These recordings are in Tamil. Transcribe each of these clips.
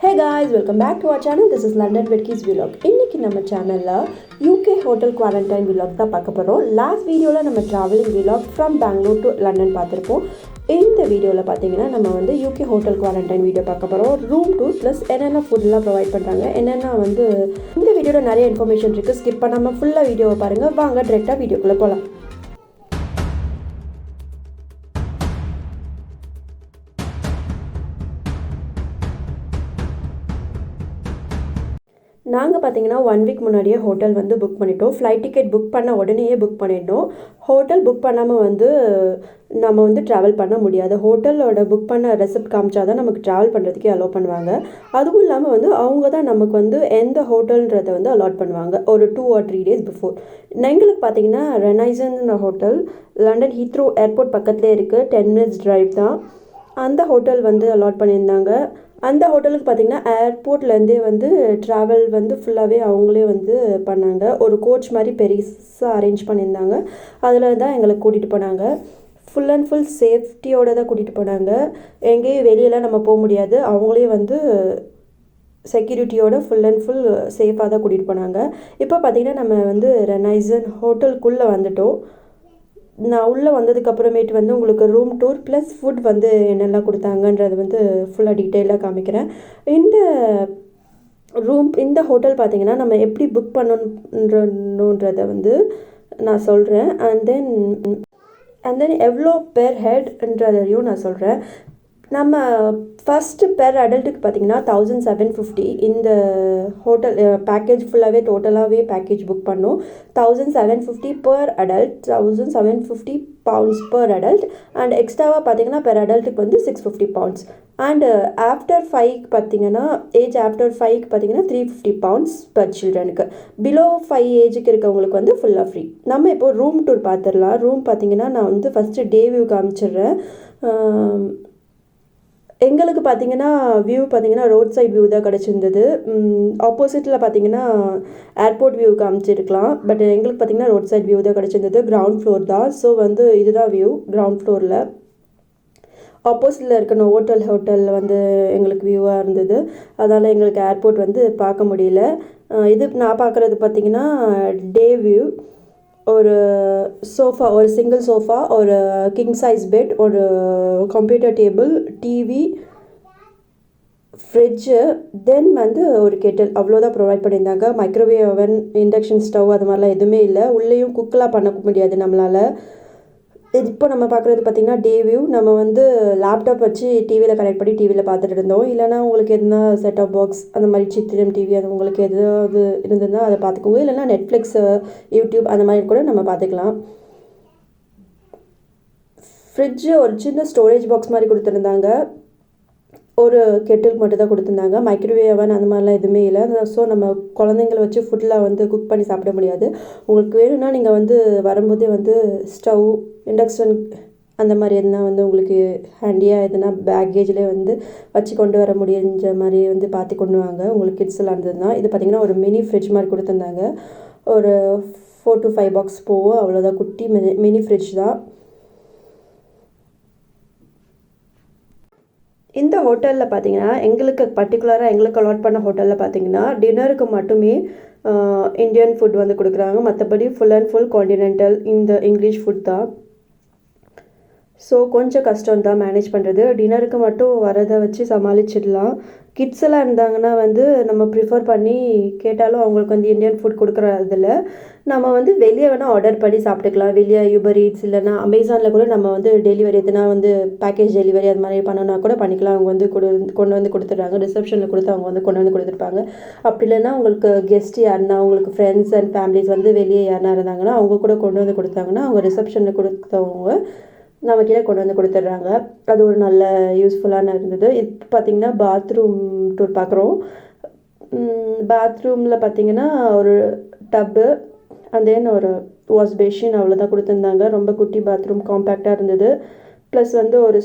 Hey guys, welcome back to our channel. This is London Vetki's vlog. இன்னைக்கு நம்ம சேனல்ல UK hotel quarantine vlog தான் பார்க்க போறோம். லாஸ்ட் வீடியோல நம்ம traveling vlog from Bangalore to London பார்த்திருப்போம். இந்த வீடியோல பாத்தீங்கன்னா நம்ம வந்து UK hotel quarantine வீடியோ பார்க்க போறோம். ரூம் டூர் ப்ளஸ் என்னென்ன ஃபுட்லாம் ப்ரொவைட் பண்றாங்க, என்னென்ன வந்து இந்த வீடியோல நிறைய இன்ஃபர்மேஷன் இருக்கு. ஸ்கிப் பண்ணாம ஃபுல்லா வீடியோவை பாருங்க. வாங்க டைரக்டா வீடியோக்குள்ள போலாம். நாங்கள் பார்த்தீங்கன்னா 1 வீக் முன்னாடியே ஹோட்டல் வந்து புக் பண்ணிட்டோம். ஃப்ளைட் டிக்கெட் புக் பண்ண உடனேயே புக் பண்ணிட்டோம். ஹோட்டல் புக் பண்ணாமல் வந்து நம்ம வந்து ட்ராவல் பண்ண முடியாது. ஹோட்டலோட புக் பண்ண ரெசிப்ட் காமிச்சா தான் நமக்கு ட்ராவல் பண்ணுறதுக்கே அலோவ் பண்ணுவாங்க. அதுவும் இல்லாமல் வந்து அவங்க தான் நமக்கு வந்து எந்த ஹோட்டல்ன்றதை வந்து அலாட் பண்ணுவாங்க ஒரு 2 or 3 days பிஃபோர். எங்களுக்கு பார்த்தீங்கன்னா ரெனைசன் ஹோட்டல் லண்டன் ஹீத்ரோ ஏர்போர்ட் பக்கத்துலேயே இருக்குது. 10 minutes டிரைவ் தான். அந்த ஹோட்டல் வந்து அலாட் பண்ணியிருந்தாங்க. அந்த ஹோட்டலுக்கு பார்த்திங்கன்னா ஏர்போர்ட்லேருந்தே வந்து ட்ராவல் வந்து ஃபுல்லாகவே அவங்களே வந்து பண்ணாங்க. ஒரு கோச் மாதிரி பெருசாக அரேஞ்ச் பண்ணியிருந்தாங்க. அதில் தான் எங்களுக்கு கூட்டிகிட்டு போனாங்க. ஃபுல் அண்ட் ஃபுல் சேஃப்டியோடு தான் கூட்டிகிட்டு போனாங்க. எங்கேயும் வெளியெல்லாம் நம்ம போக முடியாது. அவங்களே வந்து செக்யூரிட்டியோட ஃபுல் அண்ட் ஃபுல் சேஃபாக தான் கூட்டிகிட்டு போனாங்க. இப்போ பார்த்திங்கன்னா நம்ம வந்து ரெனைசன் ஹோட்டலுக்குள்ளே வந்துட்டோம். நான் உள்ளே வந்ததுக்கப்புறமேட்டு வந்து உங்களுக்கு ரூம் டூர் ப்ளஸ் ஃபுட் வந்து என்னெல்லாம் கொடுத்தாங்கன்றது வந்து ஃபுல்லாக டீட்டெயிலாக காமிக்கிறேன். இந்த ஹோட்டல் பார்த்திங்கன்னா நம்ம எப்படி புக் பண்ணணுன்றதை வந்து நான் சொல்கிறேன். அண்ட் தென் எவ்வளோ பெர் ஹெட்ன்றதையும் நான் சொல்கிறேன். நம்ம ஃபஸ்ட்டு பெர் அடல்ட்டுக்கு பார்த்திங்கன்னா 1750 இந்த ஹோட்டல் பேக்கேஜ் ஃபுல்லாகவே டோட்டலாகவே பேக்கேஜ் புக் பண்ணோம். 1750 per adult, 1750 pounds per adult. And எக்ஸ்ட்ராவாக பார்த்திங்கன்னா பெர் அடல்ட்டுக்கு வந்து 650 pounds. அண்டு ஆஃப்டர் 5 பார்த்திங்கன்னா ஏஜ் ஆஃப்டர் 5 பார்த்திங்கன்னா 350 pounds பர் சில்ட்ரனுக்கு. பிலோ 5 ஏஜுக்கு இருக்கவங்களுக்கு வந்து ஃபுல்லாக ஃப்ரீ. நம்ம இப்போது ரூம் டூர் பார்த்துடலாம். ரூம் பார்த்திங்கன்னா நான் வந்து ஃபஸ்ட்டு டே வியூ காமிச்சிடுறேன். எங்களுக்கு பார்த்திங்கன்னா வியூ பார்த்திங்கன்னா ரோட் சைட் வியூ தான் கிடச்சிருந்தது. ஆப்போசிட்டில் பார்த்திங்கன்னா ஏர்போர்ட் வியூ காமிச்சிருக்கலாம். பட் எங்களுக்கு பார்த்திங்கன்னா ரோட் சைட் வியூ தான் கிடச்சிருந்தது. கிரவுண்ட் ஃப்ளோர் தான். ஸோ வந்து இதுதான் வியூ கிரவுண்ட் ஃப்ளோரில். ஆப்போசிட்டில் இருக்கிற ஹோட்டலில் வந்து எங்களுக்கு வியூவாக இருந்தது. அதனால் எங்களுக்கு ஏர்போர்ட் வந்து பார்க்க முடியல. இது நான் பார்க்குறது பார்த்திங்கன்னா டே வியூ. ஒரு சோஃபா, ஒரு சிங்கிள் சோஃபா, ஒரு கிங் சைஸ் பெட், ஒரு கம்ப்யூட்டர் டேபிள், டிவி, ஃப்ரிட்ஜு, தென் வந்து ஒரு கெட்டில், அவ்வளோதான் ப்ரொவைட் பண்ணியிருந்தாங்க. மைக்ரோவேவ் ஓவன், இண்டக்ஷன் ஸ்டவ் அது மாதிரிலாம் எதுவுமே இல்லை. உள்ளேயும் குக்கெலாம் பண்ண முடியாது நம்மளால். இப்போ நம்ம பார்க்குறது பார்த்திங்கன்னா டே வியூ. நம்ம வந்து லேப்டாப் வச்சு டிவியில் கனெக்ட் பண்ணி டிவியில் பார்த்துட்டு இருந்தோம். இல்லைனா உங்களுக்கு எதுனா செட் ஆஃப் பாக்ஸ் அந்த மாதிரி சித்திரம் டிவி அது உங்களுக்கு எதாவது இருந்ததுன்னா அதை பார்த்துக்கோங்க. இல்லைனா நெட்ஃப்ளிக்ஸு, யூடியூப் அந்த மாதிரி கூட நம்ம பார்த்துக்கலாம். ஃப்ரிட்ஜு ஒரு சின்ன ஸ்டோரேஜ் பாக்ஸ் மாதிரி கொடுத்துருந்தாங்க. ஒரு கெட்டில் மட்டும் தான் கொடுத்துருந்தாங்க. மைக்ரோவேவ் ஓவன் அந்த மாதிரிலாம் எதுவுமே இல்லை. ஸோ நம்ம குழந்தைங்களை வச்சு ஃபுட்டில் வந்து குக் பண்ணி சாப்பிட முடியாது. உங்களுக்கு வேணும்னா நீங்கள் வந்து வரும்போதே வந்து ஸ்டவ், இண்டக்ஷன் அந்த மாதிரி எதுனா வந்து உங்களுக்கு ஹேண்டியாக எதுனா பேக்கேஜ்லேயே வந்து வச்சு கொண்டு வர முடிஞ்ச மாதிரி வந்து பார்த்து கொண்டு வாங்க. உங்களுக்கு கிட்ஸ் எல்லாம் இருந்ததுன்னா. இது பார்த்திங்கன்னா ஒரு மினி ஃப்ரிட்ஜ் மாதிரி கொடுத்துருந்தாங்க. ஒரு 4 to 5 பாக்ஸ் போகும், அவ்வளோதான். குட்டி மினி ஃப்ரிட்ஜ் தான். இந்த ஹோட்டலில் பார்த்திங்கன்னா எங்களுக்கு அலாட் பண்ண ஹோட்டலில் பார்த்திங்கன்னா டின்னருக்கு மட்டுமே இந்தியன் ஃபுட் வந்து கொடுக்குறாங்க. மற்றபடி ஃபுல் அண்ட் ஃபுல் கான்டினென்டல் இந்த இங்கிலீஷ் ஃபுட் தான். ஸோ கொஞ்சம் கஷ்டம் தான் மேனேஜ் பண்ணுறது. டின்னருக்கு மட்டும் வரதை வச்சு சமாளிச்சிடலாம். கிட்ஸ் எல்லாம் இருந்தாங்கன்னா வந்து நம்ம ப்ரிஃபர் பண்ணி கேட்டாலும் அவங்களுக்கு வந்து இந்தியன் ஃபுட் கொடுக்குறதில்ல. நம்ம வந்து வெளியே வேணால் ஆர்டர் பண்ணி சாப்பிட்டுக்கலாம். வெளியே யூபர் ஈட்ஸ் இல்லைனா அமேசானில் கூட நம்ம வந்து டெலிவரி எதுனா வந்து பேக்கேஜ் டெலிவரி அது மாதிரி பண்ணணும்னா கூட பண்ணிக்கலாம். அவங்க வந்து கொண்டு வந்து கொடுத்துட்றாங்க. ரிசப்ஷனில் கொடுத்து அவங்க வந்து கொண்டு வந்து கொடுத்துருப்பாங்க. அப்படி இல்லைன்னா உங்களுக்கு கெஸ்ட் யாருன்னா உங்களுக்கு ஃப்ரெண்ட்ஸ் அண்ட் ஃபேமிலிஸ் வந்து வெளியே யாருனா இருந்தாங்கன்னா அவங்க கூட கொண்டு வந்து கொடுத்தாங்கன்னா அவங்க ரிசப்ஷனில் கொடுத்தவங்க நம்ம கீழே கொண்டு வந்து கொடுத்துட்றாங்க. அது ஒரு நல்ல யூஸ்ஃபுல்லான இருந்தது. இப்போ பார்த்திங்கன்னா பாத்ரூம் டூர் பார்க்குறோம். பாத்ரூமில் பார்த்திங்கன்னா ஒரு டப்பு அண்ட் தென் ஒரு வாஷ் பேஷின் அவ்வளோதான் கொடுத்துருந்தாங்க. ரொம்ப குட்டி பாத்ரூம், காம்பேக்டாக இருந்தது. ப்ளஸ் வந்து ஒரு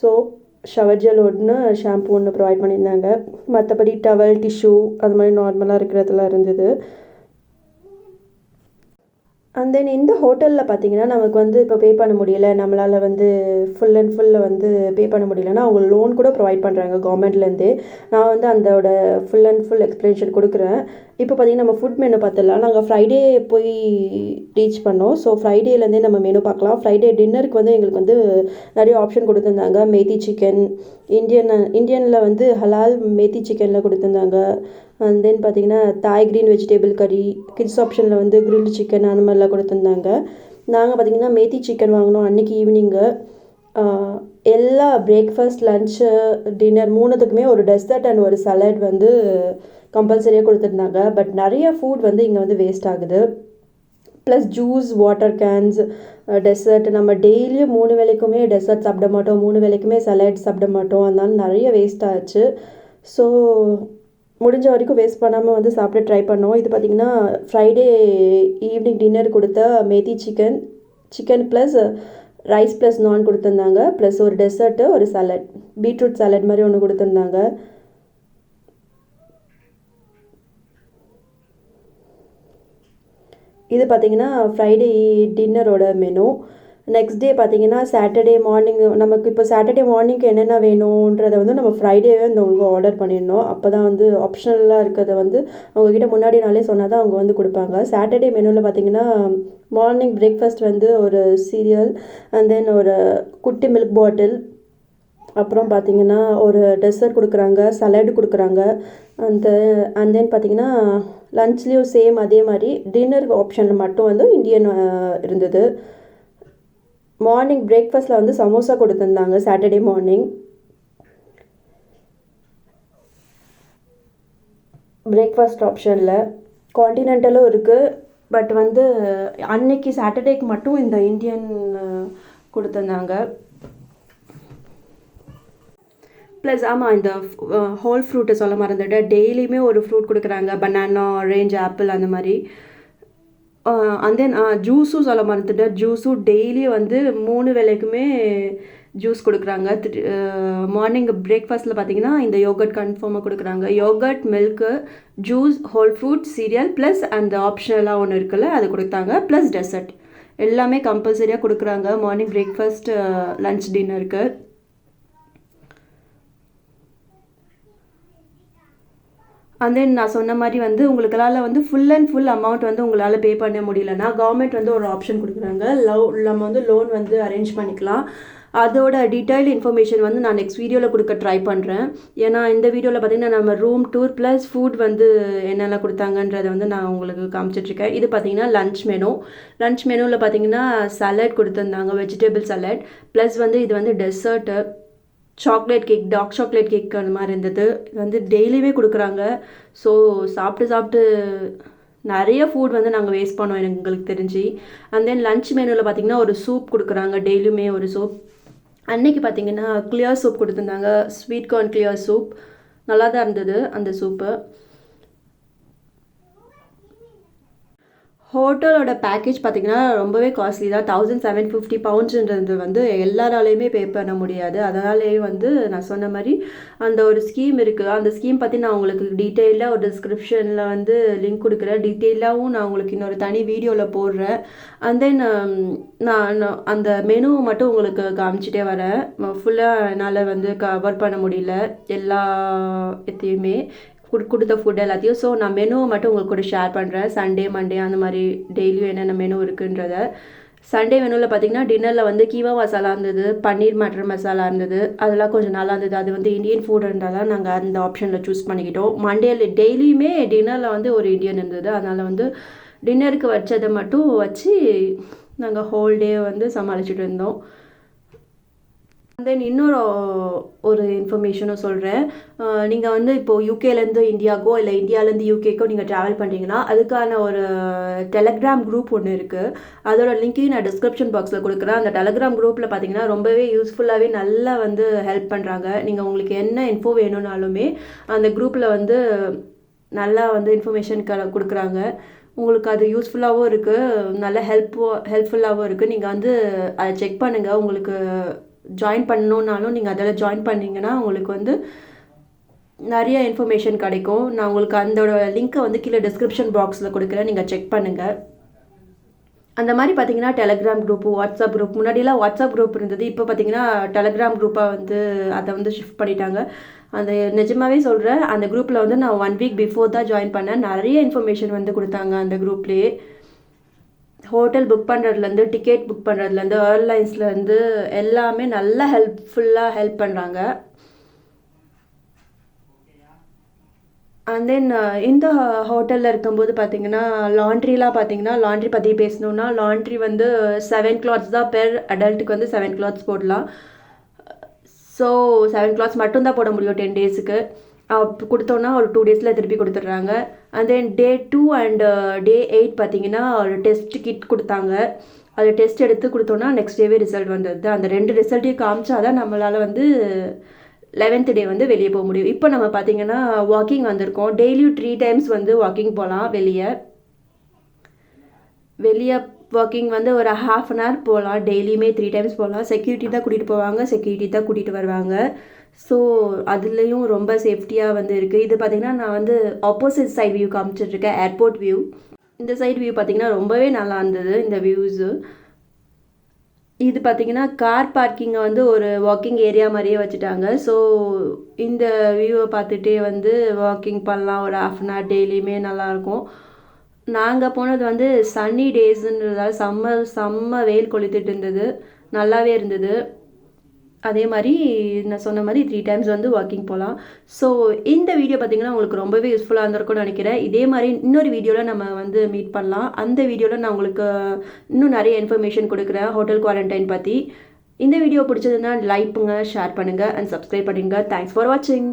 சோப், ஷவர் ஜெல் ஒன்று, ஷாம்பு ஒன்று ப்ரொவைட் பண்ணியிருந்தாங்க. மற்றபடி டவல், டிஷ்யூ அது மாதிரி நார்மலாக இருக்கிறதுலாம் இருந்தது. அண்ட் தென் இந்த ஹோட்டலில் பார்த்தீங்கன்னா நமக்கு வந்து இப்போ பே பண்ண முடியல, நம்மளால் வந்து ஃபுல் அண்ட் ஃபுல்ல வந்து பே பண்ண முடியலன்னா அவங்க லோன் கூட ப்ரொவைட் பண்ணுறாங்க கவர்மெண்ட்லேருந்தே. நான் வந்து அதோட ஃபுல் அண்ட் ஃபுல் எக்ஸ்ப்ளனேஷன் கொடுக்குறேன். இப்போ பார்த்தீங்கன்னா நம்ம ஃபுட் மெனு பார்த்துடலாம். நாங்கள் ஃப்ரைடே போய் ரீச் பண்ணோம். ஸோ ஃப்ரைடேலேருந்தே நம்ம மெனு பார்க்கலாம். ஃப்ரைடே டின்னருக்கு வந்து எங்களுக்கு வந்து நிறைய ஆப்ஷன் கொடுத்துருந்தாங்க. மேத்தி சிக்கன், இந்தியனில் வந்து ஹலால் மேத்தி சிக்கனில் கொடுத்துருந்தாங்க. அண்ட் தென் பார்த்தீங்கன்னா தாய் க்ரீன் வெஜிடேபிள் கறி, கிட்ஸ் ஆப்ஷனில் வந்து கிரில்டு சிக்கன் அந்த மாதிரிலாம் கொடுத்துருந்தாங்க. நாங்கள் பார்த்தீங்கன்னா மேத்தி சிக்கன் வாங்கினோம் அன்றைக்கி ஈவினிங்கு. எல்லா பிரேக்ஃபாஸ்ட், லன்ச்சு, டின்னர் மூணுத்துக்குமே ஒரு டெசர்ட் அண்ட் ஒரு சலாட் வந்து கம்பல்சரியாக கொடுத்துருந்தாங்க. பட் நிறைய ஃபுட் வந்து இங்கே வந்து வேஸ்ட் ஆகுது. Plus juice, water cans, dessert, நம்ம டெய்லியும் 3 வேளைக்குமே டெசர்ட் சாப்பிட மாட்டோம், 3 வேளைக்குமே சலாட் சாப்பிட மாட்டோம். அதனால நிறைய வேஸ்ட் ஆச்சு. ஸோ முடிஞ்ச வரைக்கும் வேஸ்ட் பண்ணாமல் வந்து சாப்பிட ட்ரை பண்ணோம். இது பார்த்திங்கன்னா ஃப்ரைடே ஈவினிங் டின்னர் கொடுத்த methi chicken plus rice plus நான் கொடுத்துருந்தாங்க. ப்ளஸ் ஒரு டெசர்ட்டு, ஒரு சலாட், பீட்ரூட் சலாட் மாதிரி ஒன்று கொடுத்துருந்தாங்க. இது பார்த்திங்கன்னா ஃப்ரைடே டின்னரோட மெனு. நெக்ஸ்ட் டே பார்த்திங்கன்னா சாட்டர்டே மார்னிங், நமக்கு இப்போ சாட்டர்டே மார்னிங்க்கு என்னென்ன வேணுன்றதை வந்து நம்ம ஃப்ரைடேவே வந்து அவங்களுக்கு ஆர்டர் பண்ணிடணும். அப்போ தான் வந்து ஆப்ஷனலாக இருக்கிறத வந்து அவங்கக்கிட்ட முன்னாடி நாளே சொன்னால் தான் அவங்க வந்து கொடுப்பாங்க. சாட்டர்டே மெனுவில் பார்த்திங்கன்னா மார்னிங் பிரேக்ஃபாஸ்ட் வந்து ஒரு சீரியல், அண்ட் தென் ஒரு குட்டி மில்க் பாட்டில், அப்புறம் பார்த்திங்கன்னா ஒரு டெசர்ட் கொடுக்குறாங்க, சலாடு கொடுக்குறாங்க. அண்ட் தென் பார்த்திங்கன்னா லன்ச்லேயும் சேம் அதே மாதிரி டின்னர் ஆப்ஷனில் மட்டும் வந்து இந்தியன் இருந்தது. மார்னிங் பிரேக்ஃபாஸ்ட்டில் வந்து சமோசா கொடுத்துருந்தாங்க சாட்டர்டே மார்னிங். பிரேக்ஃபாஸ்ட் ஆப்ஷனில் காண்டினென்டலும் இருக்குது. பட் வந்து அன்னைக்கு சாட்டர்டேக்கு மட்டும் இந்த இந்தியன் கொடுத்துருந்தாங்க. ப்ளஸ் ஆமாம், இந்த ஹோல் ஃப்ரூட்டை சொல்ல மறந்துட்டேன். டெய்லியுமே ஒரு ஃப்ரூட் கொடுக்குறாங்க, பனானா, ஆரேஞ்ச், ஆப்பிள் அந்த மாதிரி. அண்ட் தென் ஜூஸும் சொல்ல மறந்துட்டேன். ஜூஸும் டெய்லி வந்து 3 வேளைக்குமே ஜூஸ் கொடுக்குறாங்க. மார்னிங் பிரேக்ஃபாஸ்ட்டில் பார்த்தீங்கன்னா இந்த யோகர்ட் கன்ஃபார்மாக கொடுக்குறாங்க. Yoghurt, milk, juice, whole fruit, serial plus அந்த ஆப்ஷனலாக ஒன்று இருக்குல்ல அது கொடுத்தாங்க. ப்ளஸ் டெசர்ட் எல்லாமே கம்பல்சரியாக கொடுக்குறாங்க மார்னிங் பிரேக்ஃபாஸ்ட், லன்ச், டின்னருக்கு. அண்ட் தென் நான் சொன்ன மாதிரி வந்து உங்களுக்களால் வந்து ஃபுல் அண்ட் ஃபுல் அமௌண்ட் வந்து உங்களால் பே பண்ண முடியலன்னா கவர்மெண்ட் வந்து ஒரு ஆப்ஷன் கொடுக்குறாங்க. நம்ம வந்து லோன் வந்து அரேஞ்ச் பண்ணிக்கலாம். அதோட டீட்டெயில் இன்ஃபர்மேஷன் வந்து நான் நெக்ஸ்ட் வீடியோவில் கொடுக்க ட்ரை பண்ணுறேன். ஏன்னா இந்த வீடியோவில் பார்த்திங்கன்னா நம்ம ரூம் டூர் ப்ளஸ் ஃபுட் வந்து என்னெல்லாம் கொடுத்தாங்கன்றதை வந்து நான் உங்களுக்கு காமிச்சிட்ருக்கேன். இது பார்த்திங்கன்னா லன்ச் மெனுவில் பார்த்திங்கன்னா சலாட் கொடுத்துருந்தாங்க, வெஜிடபிள் சலாட். ப்ளஸ் வந்து இது வந்து dessert, chocolate cake, dark chocolate cake அந்த மாதிரி இருந்தது. இது வந்து டெய்லியுமே கொடுக்குறாங்க. ஸோ சாப்பிட்டு நிறைய ஃபுட் வந்து நாங்கள் வேஸ்ட் பண்ணோம் எங்களுக்கு தெரிஞ்சு. அண்ட் தென் லன்ச் மெனுவில் பார்த்திங்கன்னா ஒரு சூப் கொடுக்குறாங்க, டெய்லியுமே ஒரு சூப். அன்னைக்கு பார்த்திங்கன்னா கிளியர் சூப் கொடுத்துருந்தாங்க, ஸ்வீட் கார்ன் கிளியர் சூப். நல்லா தான் இருந்தது அந்த சூப்பு. ஹோட்டலோட பேக்கேஜ் பார்த்திங்கன்னா ரொம்பவே காஸ்ட்லி தான். 1750 பவுண்ட்ஸுன்றது வந்து எல்லாராலையுமே பே பண்ண முடியாது. அதனாலேயே வந்து நான் சொன்ன மாதிரி அந்த ஒரு ஸ்கீம் இருக்குது. அந்த ஸ்கீம் பற்றி நான் உங்களுக்கு டீட்டெயிலாக ஒரு டிஸ்கிரிப்ஷனில் வந்து லிங்க் கொடுக்குறேன். டீட்டெயிலாகவும் நான் உங்களுக்கு இன்னொரு தனி வீடியோவில் போடுறேன். அண்ட் தென் நான் அந்த மெனு மட்டும் உங்களுக்கு காமிச்சிட்டே வரேன். ஃபுல்லாக என்னால் வந்து கவர் பண்ண முடியல எல்லா எத்தையுமே, கொடுத்த ஃபுட் எல்லாத்தையும். ஸோ நான் மெனுவை மட்டும் உங்களுக்கு கூட ஷேர் பண்ணுறேன். சண்டே, மண்டே அந்த மாதிரி டெய்லியும் என்னென்ன மெனு இருக்குன்றத. சண்டே மெனுவில் பார்த்திங்கன்னா டின்னரில் வந்து கீமா மசாலா இருந்தது, பன்னீர் மட்டர் மசாலா இருந்தது. அதெல்லாம் கொஞ்சம் நல்லா இருந்தது. அது வந்து இந்தியன் ஃபுட் இருந்தாலும் நாங்கள் அந்த ஆப்ஷனில் சூஸ் பண்ணிக்கிட்டோம். மண்டேல டெய்லியுமே டின்னரில் வந்து ஒரு இந்தியன் இருந்தது. அதனால் வந்து டின்னருக்கு வச்சதை மட்டும் வச்சு நாங்கள் ஹோல் டே வந்து சமாளிச்சுட்டு இருந்தோம். தென் இன்னொரு ஒரு இன்ஃபர்மேஷனும் சொல்கிறேன். நீங்கள் வந்து இப்போது யூகேலேருந்து இந்தியாவுக்கோ இல்லை இந்தியாவிலேருந்து யூகேக்கோ நீங்கள் ட்ராவல் பண்ணுறீங்கன்னா அதுக்கான ஒரு டெலகிராம் குரூப் ஒன்று இருக்குது. அதோட லிங்க்கையும் நான் டிஸ்கிரிப்ஷன் பாக்ஸில் கொடுக்குறேன். அந்த டெலகிராம் குரூப்பில் பார்த்தீங்கன்னா ரொம்பவே யூஸ்ஃபுல்லாகவே நல்லா வந்து ஹெல்ப் பண்ணுறாங்க. நீங்கள் உங்களுக்கு என்ன இன்ஃபோ வேணும்னாலுமே அந்த குரூப்பில் வந்து நல்லா வந்து இன்ஃபர்மேஷன் கொடுக்குறாங்க. உங்களுக்கு அது யூஸ்ஃபுல்லாகவும் இருக்குது, நல்ல ஹெல்ப்ஃபுல்லாகவும் இருக்குது. நீங்கள் வந்து அதை செக் பண்ணுங்கள். உங்களுக்கு ஜாயின் பண்ணணுன்னாலும் நீங்கள் அதில் ஜாயின் பண்ணிங்கன்னா உங்களுக்கு வந்து நிறைய இன்ஃபர்மேஷன் கிடைக்கும். நான் உங்களுக்கு அதோட லிங்க்கை வந்து கீழே டிஸ்கிரிப்ஷன் பாக்ஸில் கொடுக்குறேன், நீங்கள் செக் பண்ணுங்கள். அந்த மாதிரி பார்த்தீங்கன்னா டெலகிராம் குரூப், வாட்ஸ்அப் குரூப், முன்னாடிலாம் வாட்ஸ்அப் குரூப் இருந்தது. இப்போ பார்த்தீங்கன்னா டெலகிராம் குரூப்பாக வந்து அதை வந்து ஷிஃப்ட் பண்ணிட்டாங்க. அந்த நிஜமாகவே சொல்கிறேன், அந்த குரூப்பில் வந்து நான் 1 வீக் பிஃபோர் தான் ஜாயின் பண்ணேன். நிறைய இன்ஃபர்மேஷன் வந்து கொடுத்தாங்க அந்த குரூப்லேயே. ஹோட்டல் புக் பண்ணுறதுலேருந்து, டிக்கெட் புக் பண்ணுறதுலேருந்து, ஏர்லைன்ஸ்லேருந்து எல்லாமே நல்லா ஹெல்ப்ஃபுல்லாக ஹெல்ப் பண்ணுறாங்க. அண்ட் தென் இந்த ஹோட்டலில் இருக்கும்போது பார்த்தீங்கன்னா லாண்ட்ரிலாம் பார்த்தீங்கன்னா லாண்ட்ரி பற்றி பேசணுன்னா லாண்ட்ரி வந்து 7 கிளாத்ஸ் தான் பெர் அடல்ட்டுக்கு வந்து 7 கிளாத்ஸ் போடலாம். ஸோ 7 கிளாத்ஸ் மட்டும்தான் போட முடியும் 10 டேஸுக்கு. கொடுத்தோன்னா ஒரு 2 டேஸில் திருப்பி கொடுத்துட்றாங்க. அண்ட் தென் டே 2 அண்ட் டே 8 பார்த்தீங்கன்னா ஒரு டெஸ்ட் கிட் கொடுத்தாங்க. அது டெஸ்ட் எடுத்து கொடுத்தோன்னா நெக்ஸ்ட் டேவே ரிசல்ட் வந்தது. அந்த 2 ரிசல்ட்டையும் காமிச்சாதான் நம்மளால் வந்து 11th டே வந்து வெளியே போக முடியும். இப்போ நம்ம பார்த்தீங்கன்னா வாக்கிங் வந்திருக்கோம். டெய்லியும் 3 டைம்ஸ் வந்து வாக்கிங் போகலாம். வெளியே வாக்கிங் வந்து ஒரு ½ அன் ஹவர் போகலாம். டெய்லியுமே 3 டைம்ஸ் போகலாம். செக்யூரிட்டி தான் கூட்டிகிட்டு போவாங்க, செக்யூரிட்டி தான் கூட்டிகிட்டு வருவாங்க. ஸோ அதுலேயும் ரொம்ப சேஃப்டியாக வந்து இருக்குது. இது பார்த்திங்கன்னா நான் வந்து ஆப்போசிட் சைட் வியூ காமிச்சிட்ருக்கேன், ஏர்போர்ட் வியூ. இந்த சைட் வியூ பார்த்திங்கன்னா ரொம்பவே நல்லா இருந்தது இந்த வியூஸு. இது பார்த்திங்கன்னா கார் பார்க்கிங்கை வந்து ஒரு வாக்கிங் ஏரியா மாதிரியே வச்சுட்டாங்க. ஸோ இந்த வியூவை பார்த்துட்டே வந்து வாக்கிங் பண்ணலாம். ஒரு ½ அன் ஹவர் டெய்லியுமே நல்லாயிருக்கும். நாங்கள் போனது வந்து சன்னி டேஸுன்றதால செம்ம வெயில் கொளுத்திட்டு இருந்தது. நல்லாவே இருந்தது. அதே மாதிரி நான் சொன்ன மாதிரி 3 டைம்ஸ் வந்து வாக்கிங் போகலாம். ஸோ இந்த வீடியோ பார்த்திங்கன்னா உங்களுக்கு ரொம்பவே யூஸ்ஃபுல்லாக இருந்திருக்கும்னு நினைக்கிறேன். இதே மாதிரி இன்னொரு வீடியோவில் நம்ம வந்து மீட் பண்ணலாம். அந்த வீடியோவில் நான் உங்களுக்கு இன்னும் நிறைய இன்ஃபர்மேஷன் கொடுக்குறேன் ஹோட்டல் குவாரண்டைன் பற்றி. இந்த வீடியோ பிடிச்சதுன்னா லைக் பண்ணுங்கள், ஷேர் பண்ணுங்கள் அண்ட் சப்ஸ்கிரைப் பண்ணுங்கள். தேங்க்ஸ் ஃபார் வாட்சிங்.